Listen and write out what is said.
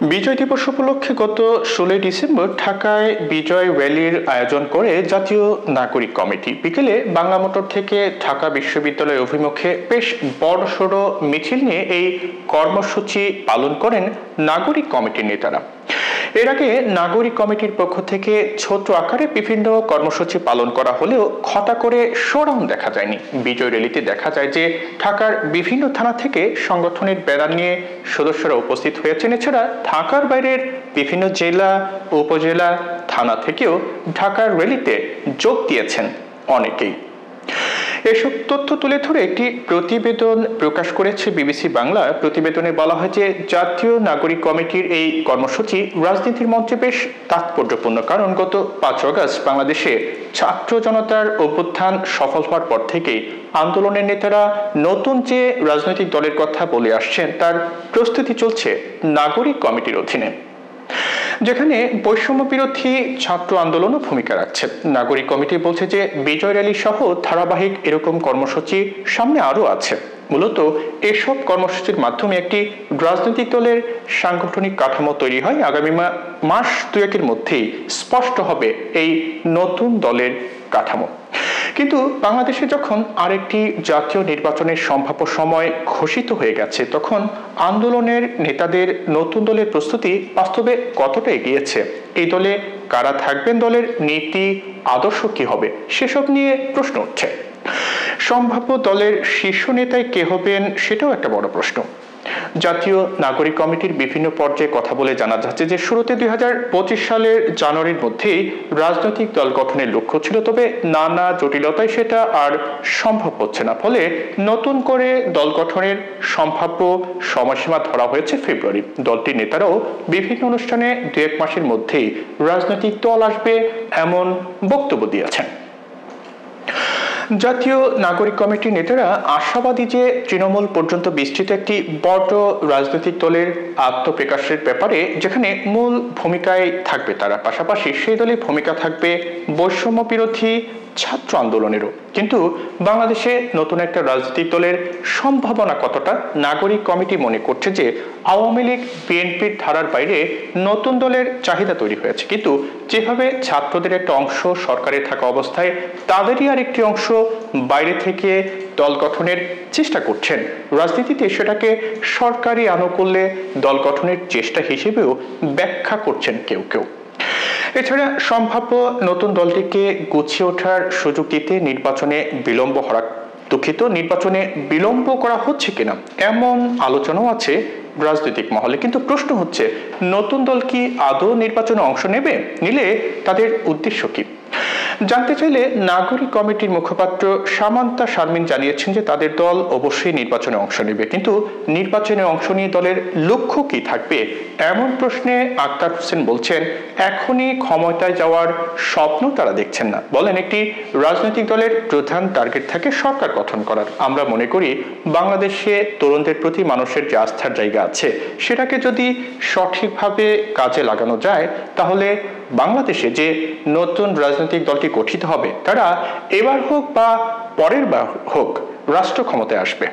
বিজয় দিবস উপলক্ষে গত 16 ডিসেম্বর ঢাকায় বিজয় র্যালির আয়োজন করে জাতীয় নাগরিক কমিটি। বিকেলে বাংলা মোটর থেকে ঢাকা বিশ্ববিদ্যালয় অভিমুখে বেশ বড়সড় মিছিল নিয়ে এই কর্মসূচি পালন করেন নাগরিক কমিটির নেতারা। এর আগে নাগরিক কমিটির পক্ষ থেকে ছোট আকারে বিভিন্ন কর্মসূচি পালন করা হলেও খটা করে শোডাউন দেখা যায়নি। বিজয় র্যালিতে দেখা যায় যে ঢাকার বিভিন্ন থানা থেকে সংগঠনের ব্যানার নিয়ে সদস্যরা উপস্থিত হয়েছেন। এছাড়া ঢাকার বাইরের বিভিন্ন জেলা, উপজেলা, থানা থেকেও ঢাকার র্যালিতে যোগ দিয়েছেন অনেকেই। এসব তথ্য তুলে ধরে একটি প্রতিবেদন প্রকাশ করেছে বিবিসি বাংলা। প্রতিবেদনে বলা হয় যে জাতীয় নাগরিক কমিটির এই কর্মসূচি রাজনীতির মঞ্চে বেশ তাৎপর্যপূর্ণ, কারণ গত 5 আগস্ট বাংলাদেশে ছাত্র জনতার অভ্যুত্থান সফল হওয়ার পর থেকেই আন্দোলনের নেতারা নতুন যে রাজনৈতিক দলের কথা বলে আসছেন তার প্রস্তুতি চলছে নাগরিক কমিটির অধীনে, যেখানে বৈষম্য বিরোধী ছাত্র আন্দোলনও ভূমিকা রাখছে। নাগরিক কমিটি বলছে যে বিজয় র্যালি সহ ধারাবাহিক এরকম কর্মসূচি সামনে আরও আছে। মূলত এসব কর্মসূচির মাধ্যমে একটি রাজনৈতিক দলের সাংগঠনিক কাঠামো তৈরি হয়। আগামী মাস দুয়েকের মধ্যেই স্পষ্ট হবে এই নতুন দলের কাঠামো। কিন্তু বাংলাদেশে যখন আরেকটি জাতীয় নির্বাচনের সম্ভাব্য সময় ঘোষিত হয়ে গেছে, তখন আন্দোলনের নেতাদের নতুন দলের প্রস্তুতি বাস্তবে কতটা এগিয়েছে, এই দলে কারা থাকবেন, দলের নীতি আদর্শ কি হবে, সেসব নিয়ে প্রশ্ন উঠছে। সম্ভাব্য দলের শীর্ষ নেতায় কে হবেন সেটাও একটা বড় প্রশ্ন। জাতীয় নাগরিক কমিটির বিভিন্ন পর্যায়ে কথা বলে জানা যাচ্ছে যে শুরুতে 2025 সালের জানুয়ারির মধ্যেই রাজনৈতিক দল গঠনের লক্ষ্য ছিল, তবে নানা জটিলতায় সেটা আর সম্ভব হচ্ছে না। ফলে নতুন করে দল গঠনের সম্ভাব্য সময়সীমা ধরা হয়েছে ফেব্রুয়ারি। দলটির নেতারাও বিভিন্ন অনুষ্ঠানে 2-1 মাসের মধ্যেই রাজনৈতিক দল আসবে এমন বক্তব্য দিয়েছেন। জাতীয় নাগরিক কমিটির নেতারা আশাবাদী যে তৃণমূল পর্যন্ত বিস্তৃত একটি বড় রাজনৈতিক দলের আত্মপ্রকাশের ব্যাপারে, যেখানে মূল ভূমিকায় থাকবে তারা, পাশাপাশি সেই দলে ভূমিকা থাকবে বৈষম্য বিরোধী ছাত্র আন্দোলনেরও। কিন্তু বাংলাদেশে নতুন একটা রাজনৈতিক দলের সম্ভাবনা কতটা? নাগরিক কমিটি মনে করছে যে আওয়ামী লীগ, বিএনপির ধারার বাইরে নতুন দলের চাহিদা তৈরি হয়েছে, কিন্তু যেভাবে ছাত্রদের একটা অংশ সরকারে থাকা অবস্থায় তাদেরই আরেকটি অংশ বাইরে থেকে দল গঠনের চেষ্টা করছেন, রাজনীতিতে সেটাকে সরকারি আনুকূল্যে দল গঠনের চেষ্টা হিসেবেও ব্যাখ্যা করছেন কেউ কেউ। এছাড়া সম্ভাব্য নতুন দলটিকে গুছিয়ে ওঠার সুযোগ দিতে নির্বাচনে বিলম্ব করা হচ্ছে কিনা এমন আলোচনাও আছে রাজনৈতিক মহলে। কিন্তু প্রশ্ন হচ্ছে, নতুন দল কি আদৌ নির্বাচনে অংশ নেবে? নিলে তাদের উদ্দেশ্য কি? জানতে চাইলে নাগরিক কমিটির মুখপাত্র সামান্তা শারমিন জানিয়েছেন যে তাদের দল অবশ্যই নির্বাচনে অংশ নেবে, কিন্তু নির্বাচনে অংশ নিয়ে দলের লক্ষ্য কি থাকবে এমন প্রশ্নে আক্তার হোসেন বলছেন, এখনই ক্ষমতায় যাওয়ার স্বপ্ন তারা দেখছেন না। বলেন, একটি রাজনৈতিক দলের প্রধান টার্গেট থাকে সরকার গঠন করার। আমরা মনে করি বাংলাদেশে তরুণদের প্রতি মানুষের যে আস্থার জায়গা আছে, সেটাকে যদি সঠিকভাবে কাজে লাগানো যায়, তাহলে বাংলাদেশে যে নতুন রাজনৈতিক দলটি গঠিত হবে তারা এবার হোক বা পরের বার হোক রাষ্ট্র ক্ষমতায় আসবে।